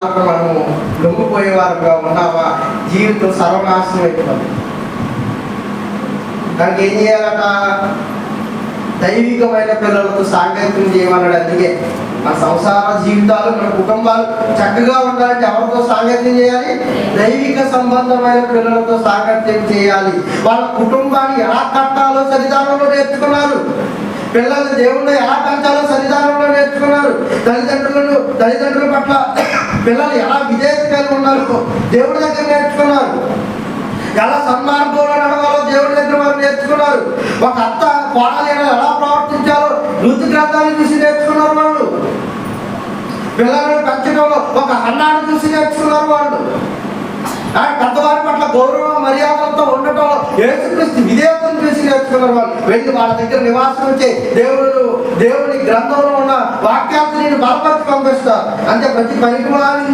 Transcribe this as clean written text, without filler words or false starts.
మనము లొంగిపోయేవారుగా ఉన్నావా? జీవితం సర్వనాశనం అయిపోతుంది. దానికి ఏం చేయాలట? దైవికమైన పిల్లలతో సాంగత్యం చేయమన్నాడు. అందుకే మన సంసార జీవితాలు, మన కుటుంబాలు చక్కగా ఉండాలంటే ఎవరితో సాంగత్యం చేయాలి? దైవిక సంబంధమైన పిల్లలతో సాంగత్యం చేయాలి. వాళ్ళ కుటుంబాన్ని ఎలా కట్టాలో సన్నిధానంలో నేర్చుకున్నారు. పిల్లలు దేవుళ్ళు ఎలా పెంచాలో సన్నిధానంలో నేర్చుకున్నారు. తల్లిదండ్రుల పట్ల పిల్లలు ఎలా విధేయత కలిగి ఉన్నారు దేవుడి దగ్గర నేర్చుకున్నారు. ఎలా సన్మార్గంలో నడవాలో దేవుడి దగ్గర వారు నేర్చుకున్నారు. ఒక అత్త కోడలు ఎలా ప్రవర్తించాలో ఋతు గ్రంథాన్ని చూసి నేర్చుకున్నారు వాళ్ళు. పిల్లలను పెంచడంలో ఒక హన్నాన్ని చూసి నేర్చుకున్నారు వాళ్ళు. పెద్దవారి పట్ల గౌరవ మర్యాదలతో ఉండటంలో యేసుక్రీస్తు విధేయతను చూసి నేర్చుకున్నారు వాళ్ళు. వెళ్ళి వాళ్ళ దగ్గర నివాసం వచ్చి దేవుని గ్రంథంలో ఉన్న వాక్యాలను బలపరిచి పంపిస్తారు. అంటే ప్రతి పనికి